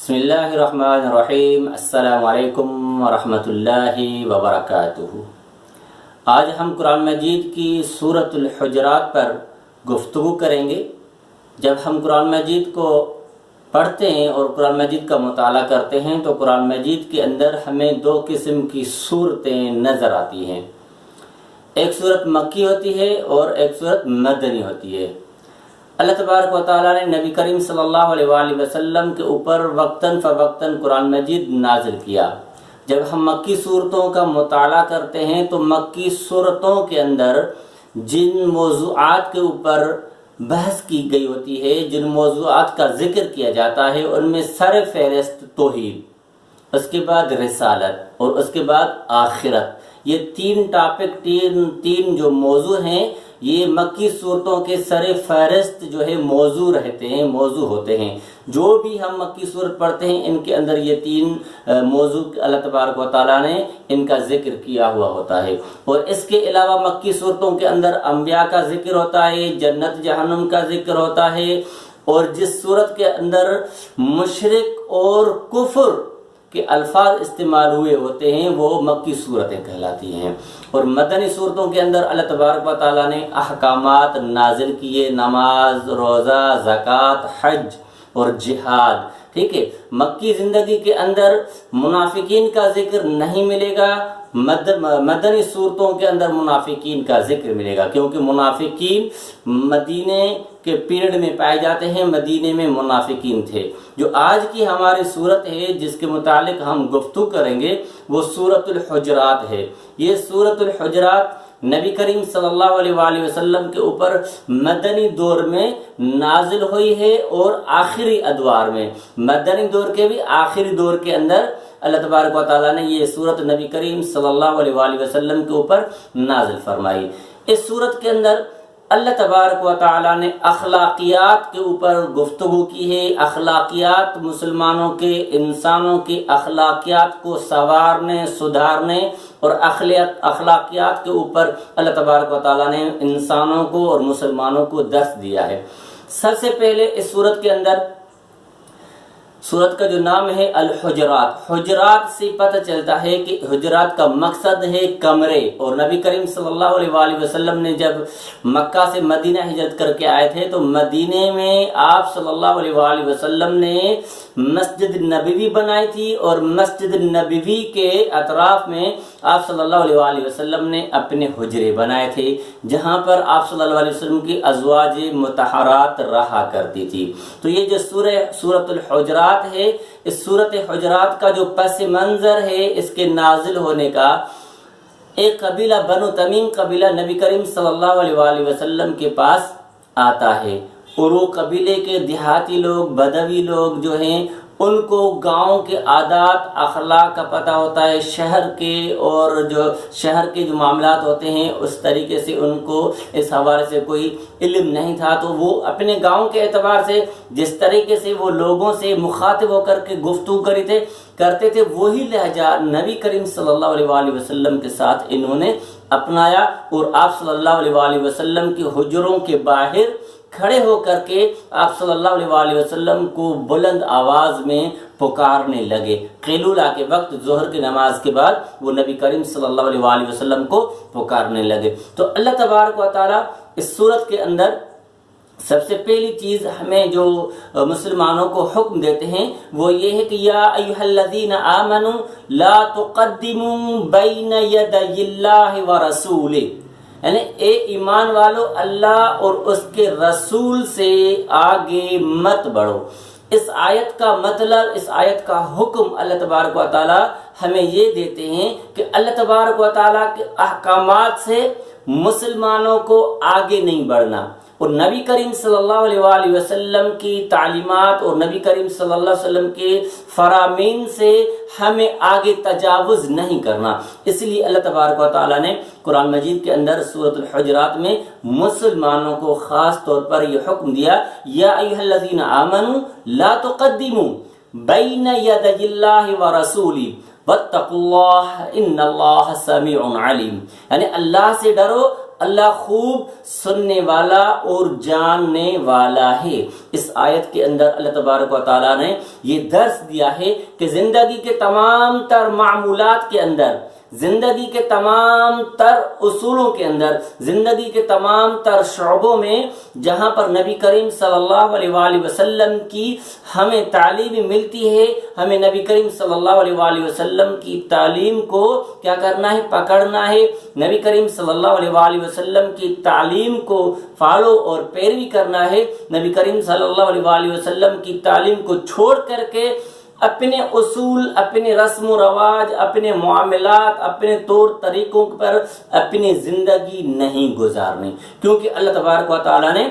بسم اللہ الرحمن الرحیم۔ السلام علیکم ورحمۃ اللہ وبرکاتہ۔ آج ہم قرآن مجید کی سورۃ الحجرات پر گفتگو کریں گے۔ جب ہم قرآن مجید کو پڑھتے ہیں اور قرآن مجید کا مطالعہ کرتے ہیں تو قرآن مجید کے اندر ہمیں دو قسم کی صورتیں نظر آتی ہیں۔ ایک صورت مکی ہوتی ہے اور ایک صورت مدنی ہوتی ہے۔ اللہ تبارک و تعالیٰ نے نبی کریم صلی اللہ علیہ وآلہ وسلم کے اوپر وقتاً فوقتاً قرآن مجید نازل کیا۔ جب ہم مکی صورتوں کا مطالعہ کرتے ہیں تو مکی صورتوں کے اندر جن موضوعات کے اوپر بحث کی گئی ہوتی ہے، جن موضوعات کا ذکر کیا جاتا ہے، ان میں سر فہرست توحید، اس کے بعد رسالت اور اس کے بعد آخرت، یہ تین ٹاپک تین جو موضوع ہیں، یہ مکی صورتوں کے سر فہرست جو ہے موضوع رہتے ہیں، موضوع ہوتے ہیں۔ جو بھی ہم مکی صورت پڑھتے ہیں ان کے اندر یہ تین موضوع اللہ تبارک و تعالیٰ نے ان کا ذکر کیا ہوا ہوتا ہے۔ اور اس کے علاوہ مکی صورتوں کے اندر انبیاء کا ذکر ہوتا ہے، جنت جہنم کا ذکر ہوتا ہے، اور جس صورت کے اندر مشرک اور کفر کے الفاظ استعمال ہوئے ہوتے ہیں وہ مکی صورتیں کہلاتی ہیں۔ اور مدنی صورتوں کے اندر اللہ تبارک و تعالیٰ نے احکامات نازل کیے، نماز، روزہ، زکوٰۃ، حج اور جہاد۔ ٹھیک ہے، مکی زندگی کے اندر منافقین کا ذکر نہیں ملے گا، مدنی صورتوں کے اندر منافقین کا ذکر ملے گا، کیونکہ منافقین مدینے کے پیریڈ میں پائے جاتے ہیں، مدینے میں منافقین تھے۔ جو آج کی ہماری صورت ہے جس کے متعلق ہم گفتگو کریں گے وہ سورۃ الحجرات ہے۔ یہ سورۃ الحجرات نبی کریم صلی اللہ علیہ وآلہ وسلم کے اوپر مدنی دور میں نازل ہوئی ہے، اور آخری ادوار میں، مدنی دور کے بھی آخری دور کے اندر اللہ تبارک و تعالیٰ نے یہ سورت نبی کریم صلی اللہ علیہ وآلہ وسلم کے اوپر نازل فرمائی۔ اس سورت کے اندر اللہ تبارک و تعالیٰ نے اخلاقیات کے اوپر گفتگو کی ہے۔ اخلاقیات، مسلمانوں کے، انسانوں کی اخلاقیات کو سنوارنے، سدھارنے اور اخلاقیات کے اوپر اللہ تبارک و تعالیٰ نے انسانوں کو اور مسلمانوں کو درس دیا ہے۔ سب سے پہلے اس سورت کے اندر، سورت کا جو نام ہے الحجرات، حجرات سے پتہ چلتا ہے کہ حجرات کا مقصد ہے کمرے، اور نبی کریم صلی اللہ علیہ وآلہ وسلم نے جب مکہ سے مدینہ ہجرت کر کے آئے تھے تو مدینے میں آپ صلی اللہ علیہ وآلہ وسلم نے مسجد نبوی بنائی تھی، اور مسجد نبوی کے اطراف میں آپ صلی اللہ علیہ وآلہ وسلم نے اپنے حجرے بنائے تھے، جہاں پر آپ صلی اللہ علیہ وسلم کی ازواج مطہرات رہا کرتی تھی۔ تو یہ جو سورۃ الحجرات ہے، اس سورۃ حجرات کا جو پس منظر ہے اس کے نازل ہونے کا، ایک قبیلہ بنو تمیم قبیلہ نبی کریم صلی اللہ علیہ وآلہ وسلم کے پاس آتا ہے، اور وہ قبیلے کے دیہاتی لوگ، بدوی لوگ جو ہیں، ان کو گاؤں کے عادات اخلاق کا پتہ ہوتا ہے، شہر کے اور جو شہر کے جو معاملات ہوتے ہیں اس طریقے سے ان کو اس حوالے سے کوئی علم نہیں تھا، تو وہ اپنے گاؤں کے اعتبار سے جس طریقے سے وہ لوگوں سے مخاطب ہو کر کے گفتگو کرتے تھے وہی لہجہ نبی کریم صلی اللہ علیہ وآلہ وسلم کے ساتھ انہوں نے اپنایا، اور آپ صلی اللہ علیہ وآلہ وسلم کے حجروں کے باہر کھڑے ہو کر کے آپ صلی اللہ علیہ وآلہ وسلم کو بلند آواز میں پکارنے لگے۔ قیلولہ کے وقت، ظہر کی نماز کے بعد، وہ نبی کریم صلی اللہ علیہ وآلہ وسلم کو پکارنے لگے۔ تو اللہ تبارک و تعالیٰ اس سورت کے اندر سب سے پہلی چیز ہمیں جو مسلمانوں کو حکم دیتے ہیں وہ یہ ہے کہ یا ایھا الذین آمنوا لا تقدموا بین یدی اللہ ورسولہ، یعنی اے ایمان والو، اللہ اور اس کے رسول سے آگے مت بڑھو۔ اس آیت کا مطلب، اس آیت کا حکم اللہ تبارک و تعالیٰ ہمیں یہ دیتے ہیں کہ اللہ تبارک و تعالیٰ کے احکامات سے مسلمانوں کو آگے نہیں بڑھنا، اور نبی کریم صلی اللہ علیہ وآلہ وسلم کی تعلیمات اور نبی کریم صلی اللہ علیہ وسلم کے فرامین سے ہمیں آگے تجاوز نہیں کرنا۔ اس لیے اللہ تبارک و تعالیٰ نے قرآن مجید کے اندر سورۃ الحجرات میں مسلمانوں کو خاص طور پر یہ حکم دیا، یا ایھا الذین آمنوا لا تقدموا بین یدی اللہ ورسولہ واتقوا اللہ ان اللہ سمیع علیم، یعنی اللہ سے ڈرو، اللہ خوب سننے والا اور جاننے والا ہے۔ اس آیت کے اندر اللہ تبارک و تعالیٰ نے یہ درس دیا ہے کہ زندگی کے تمام تر معمولات کے اندر، زندگی کے تمام تر اصولوں کے اندر، زندگی کے تمام تر شعبوں میں جہاں پر نبی کریم صلی اللہ علیہ وآلہ وسلم کی ہمیں تعلیم ملتی ہے، ہمیں نبی کریم صلی اللہ علیہ وآلہ وسلم کی تعلیم کو کیا کرنا ہے؟ پکڑنا ہے۔ نبی کریم صلی اللہ علیہ وآلہ وسلم کی تعلیم کو فالو اور پیروی کرنا ہے۔ نبی کریم صلی اللہ علیہ وآلہ وسلم کی تعلیم کو چھوڑ کر کے اپنے اصول، اپنے رسم و رواج، اپنے معاملات، اپنے طور طریقوں پر اپنی زندگی نہیں گزارنی، کیونکہ اللہ تبارک و تعالیٰ نے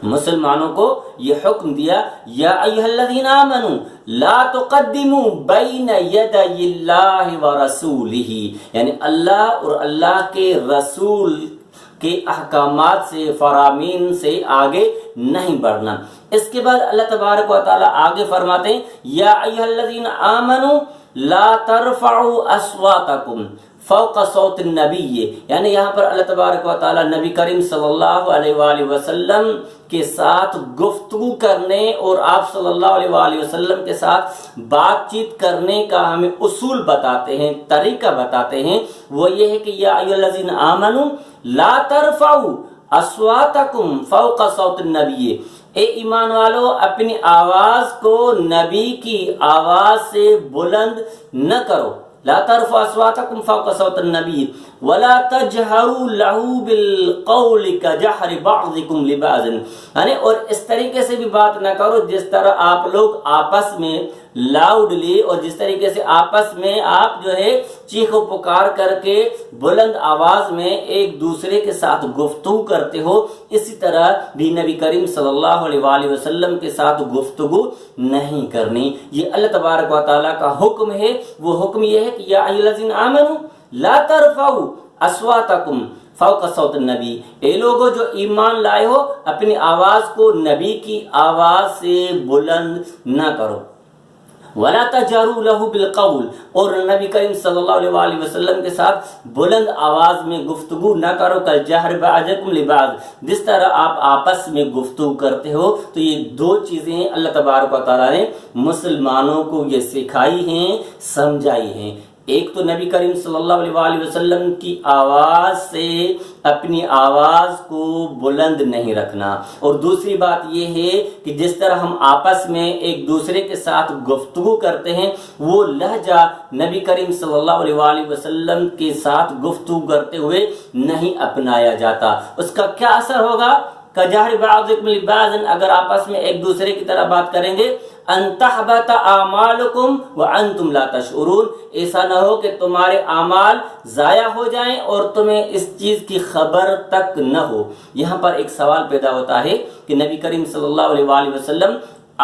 مسلمانوں کو یہ حکم دیا، یا ایھا الذین آمنوا لا تقدموا بین یدی اللہ ورسولہ، یعنی اللہ اور اللہ کے رسول کے احکامات سے، فرامین سے آگے نہیں بڑھنا۔ اس کے بعد اللہ تبارک و تعالیٰ آگے فرماتے ہیں، یا ایھا الذین آمنوا لا ترفعوا اصواتکم فوق صوت النبی، یعنی یہاں پر اللہ تبارک و تعالیٰ نبی کریم صلی اللہ علیہ وآلہ وسلم کے ساتھ گفتگو کرنے اور آپ صلی اللہ علیہ وآلہ وسلم کے ساتھ بات چیت کرنے کا ہمیں اصول بتاتے ہیں، طریقہ بتاتے ہیں۔ وہ یہ ہے کہ یا ایھا الذین آمنوا لا ترفعوا اصواتکم فوق صوت النبی، اے ایمان والو اپنی آواز کو نبی کی آواز سے بلند نہ کرو۔ لا ترفعوا اصواتکم فوق صوت النبی ولا تجہروا لہ بالقول کجہر بعضکم لبعض، یعنی اور اس طریقے سے بھی بات نہ کرو جس طرح آپ لوگ آپس میں لاؤڈلی، اور جس طریقے سے آپس میں آپ جو ہے چیخ و پکار کر کے بلند آواز میں ایک دوسرے کے ساتھ گفتگو کرتے ہو، اسی طرح بھی نبی کریم صلی اللہ علیہ وآلہ وسلم کے ساتھ گفتگو نہیں کرنی۔ یہ اللہ تبارک و تعالیٰ کا حکم ہے۔ وہ حکم یہ ہے کہ یا ایھا الذین آمنوا لا ترفعوا اصواتکم فوق صوت النبی، اے لوگوں جو ایمان لائے ہو اپنی آواز کو نبی کی آواز سے بلند نہ کرو۔ ولا تجہروا لہ بالقول، اور نبی کریم صلی اللہ علیہ وآلہ وسلم کے ساتھ بلند آواز میں گفتگو نہ کرو کالجہر بعضکم لبعض، جس طرح آپ آپس میں گفتگو کرتے ہو۔ تو یہ دو چیزیں اللہ تبارک و تعالیٰ نے مسلمانوں کو یہ سکھائی ہیں، سمجھائی ہیں۔ ایک تو نبی کریم صلی اللہ علیہ وآلہ وسلم کی آواز سے اپنی آواز کو بلند نہیں رکھنا، اور دوسری بات یہ ہے کہ جس طرح ہم آپس میں ایک دوسرے کے ساتھ گفتگو کرتے ہیں وہ لہجہ نبی کریم صلی اللہ علیہ وآلہ وسلم کے ساتھ گفتگو کرتے ہوئے نہیں اپنایا جاتا۔ اس کا کیا اثر ہوگا؟ کجہر بعضکم لبعض، اگر آپس میں ایک دوسرے کی طرح بات کریں گے، ان تحبط اعمالکم وانتم لا تشعرون، ایسا نہ ہو کہ تمہارے اعمال ضائع ہو جائیں اور تمہیں اس چیز کی خبر تک نہ ہو۔ یہاں پر ایک سوال پیدا ہوتا ہے کہ نبی کریم صلی اللہ علیہ وآلہ وسلم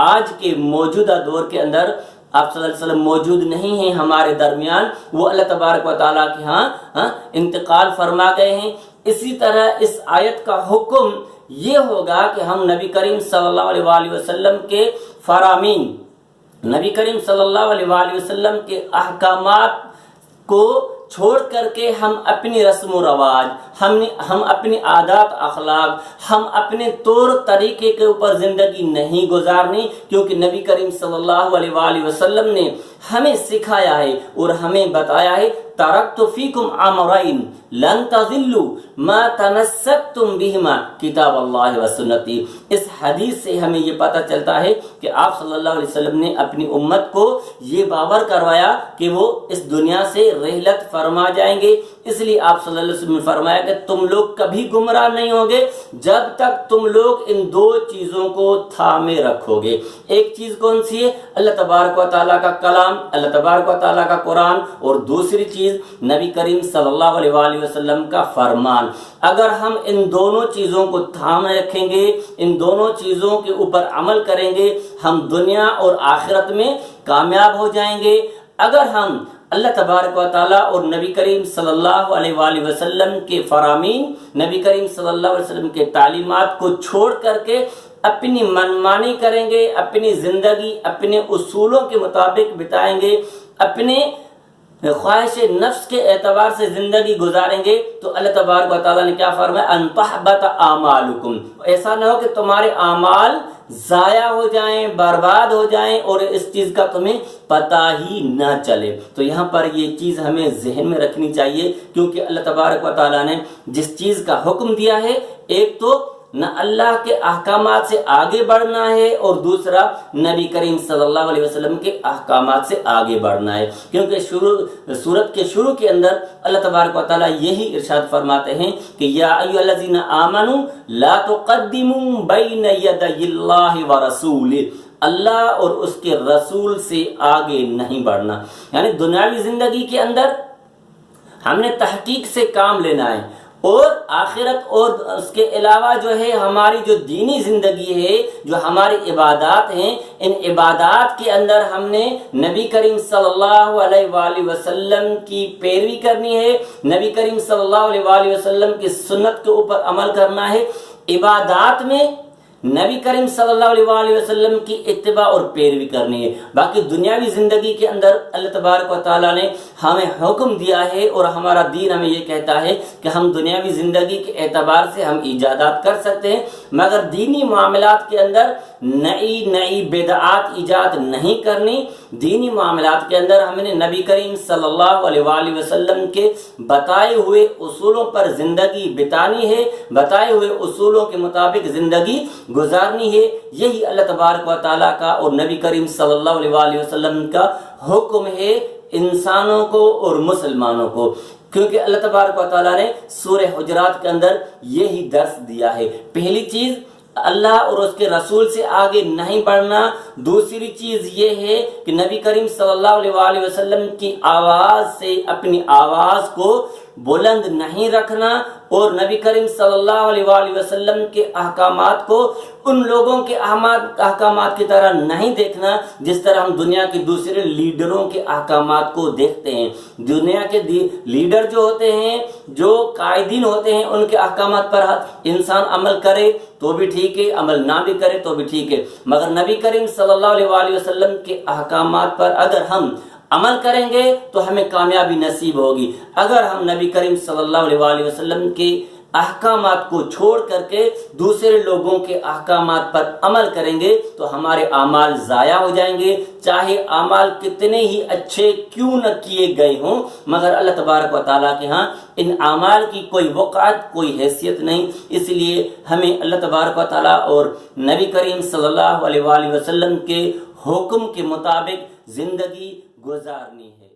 آج کے موجودہ دور کے اندر آپ صلی اللہ علیہ وسلم موجود نہیں ہیں ہمارے درمیان، وہ اللہ تبارک و تعالیٰ کے ہاں انتقال فرما گئے ہیں۔ اسی طرح اس آیت کا حکم یہ ہوگا کہ ہم نبی کریم صلی اللہ علیہ وآلہ وسلم کے فرامین، نبی کریم صلی اللہ علیہ وآلہ وسلم کے احکامات کو چھوڑ کر کے ہم اپنی رسم و رواج، ہم اپنی عادات اخلاق، ہم اپنے طور طریقے کے اوپر زندگی نہیں گزارنی، کیونکہ نبی کریم صلی اللہ علیہ وآلہ وسلم نے ہمیں سکھایا ہے اور ہمیں بتایا ہے، ترکت فیکم امرین لن تضلوا ما تمسکتم بہما کتاب اللہ و سنتی۔ اس حدیث سے ہمیں یہ پتہ چلتا ہے کہ آپ صلی اللہ علیہ وسلم نے اپنی امت کو یہ باور کروایا کہ وہ اس دنیا سے رحلت فرما جائیں گے، اس لیے آپ صلی اللہ علیہ وسلم نے فرمایا کہ تم لوگ کبھی گمراہ نہیں ہوگے جب تک تم لوگ ان دو چیزوں کو تھامے رکھو گے۔ ایک چیز کون سی ہے؟ اللہ تبارک و تعالیٰ کا کلام، اللہ تبارک و تعالیٰ کا قرآن، اور دوسری چیز نبی کریم صلی اللہ علیہ وآلہ وسلم کا فرمان۔ اگر ہم ان دونوں چیزوں کو تھامے رکھیں گے، ان دونوں چیزوں کے اوپر عمل کریں گے، ہم دنیا اور آخرت میں کامیاب ہو جائیں گے۔ اگر ہم اللہ تبارک و تعالیٰ اور نبی کریم صلی اللہ علیہ وآلہ وسلم کے فرامین، نبی کریم صلی اللہ علیہ وسلم کے تعلیمات کو چھوڑ کر کے اپنی منمانی کریں گے، اپنی زندگی اپنے اصولوں کے مطابق بتائیں گے، اپنے خواہش نفس کے اعتبار سے زندگی گزاریں گے تو اللہ تبارک و تعالیٰ نے کیا فرمایا، ان تحبط اعمالکم، ایسا نہ ہو کہ تمہارے اعمال ضائع ہو جائیں، برباد ہو جائیں اور اس چیز کا تمہیں پتہ ہی نہ چلے۔ تو یہاں پر یہ چیز ہمیں ذہن میں رکھنی چاہیے، کیونکہ اللہ تبارک و تعالیٰ نے جس چیز کا حکم دیا ہے، ایک تو نہ اللہ کے احکامات سے آگے بڑھنا ہے اور دوسرا نبی کریم صلی اللہ علیہ وسلم کے احکامات سے آگے بڑھنا ہے، کیونکہ سورت کے شروع کے اندر اللہ تبارک و تعالیٰ یہی ارشاد فرماتے ہیں کہ یا ایھا الذین آمنوا لا تقدموا بین یدی اللہ ورسولہ، اللہ اور اس کے رسول سے آگے نہیں بڑھنا، یعنی دنیاوی زندگی کے اندر ہم نے تحقیق سے کام لینا ہے، اور آخرت اور اس کے علاوہ جو ہے ہماری جو دینی زندگی ہے، جو ہماری عبادات ہیں، ان عبادات کے اندر ہم نے نبی کریم صلی اللہ علیہ وآلہ وسلم کی پیروی کرنی ہے، نبی کریم صلی اللہ علیہ وآلہ وسلم کی سنت کے اوپر عمل کرنا ہے۔ عبادات میں نبی کریم صلی اللہ علیہ وآلہ وسلم کی اتباع اور پیروی کرنی ہے۔ باقی دنیاوی زندگی کے اندر اللہ تبارک و تعالیٰ نے ہمیں حکم دیا ہے اور ہمارا دین ہمیں یہ کہتا ہے کہ ہم دنیاوی زندگی کے اعتبار سے ہم ایجادات کر سکتے ہیں، مگر دینی معاملات کے اندر نئی بدعات ایجاد نہیں کرنی۔ دینی معاملات کے اندر ہم نے نبی کریم صلی اللہ علیہ وآلہ وسلم کے بتائے ہوئے اصولوں پر زندگی بتانی ہے، بتائے ہوئے اصولوں کے مطابق زندگی گزارنی ہے۔ یہی اللہ تبارک و تعالیٰ کا اور نبی کریم صلی اللہ علیہ وآلہ وسلم کا حکم ہے انسانوں کو اور مسلمانوں کو، کیونکہ اللہ تبارک و تعالیٰ نے سورہ حجرات کے اندر یہی درس دیا ہے۔ پہلی چیز اللہ اور اس کے رسول سے آگے نہیں بڑھنا، دوسری چیز یہ ہے کہ نبی کریم صلی اللہ علیہ وآلہ وسلم کی آواز سے اپنی آواز کو بلند نہیں رکھنا، اور نبی کریم صلی اللہ علیہ وآلہ وسلم کے احکامات کو ان لوگوں کے احکامات کی طرح نہیں دیکھنا جس طرح ہم دنیا کے دوسرے لیڈروں کے احکامات کو دیکھتے ہیں۔ دنیا کے لیڈر جو ہوتے ہیں، جو قائدین ہوتے ہیں، ان کے احکامات پر انسان عمل کرے تو بھی ٹھیک ہے، عمل نہ بھی کرے تو بھی ٹھیک ہے، مگر نبی کریم صلی اللہ علیہ وآلہ وسلم کے احکامات پر اگر ہم عمل کریں گے تو ہمیں کامیابی نصیب ہوگی۔ اگر ہم نبی کریم صلی اللہ علیہ وآلہ وسلم کے احکامات کو چھوڑ کر کے دوسرے لوگوں کے احکامات پر عمل کریں گے تو ہمارے اعمال ضائع ہو جائیں گے، چاہے اعمال کتنے ہی اچھے کیوں نہ کیے گئے ہوں، مگر اللہ تبارک و تعالیٰ کے ہاں ان اعمال کی کوئی وقعت، کوئی حیثیت نہیں۔ اس لیے ہمیں اللہ تبارک و تعالیٰ اور نبی کریم صلی اللہ علیہ وآلہ وسلم کے حکم کے مطابق زندگی گزارنی ہے۔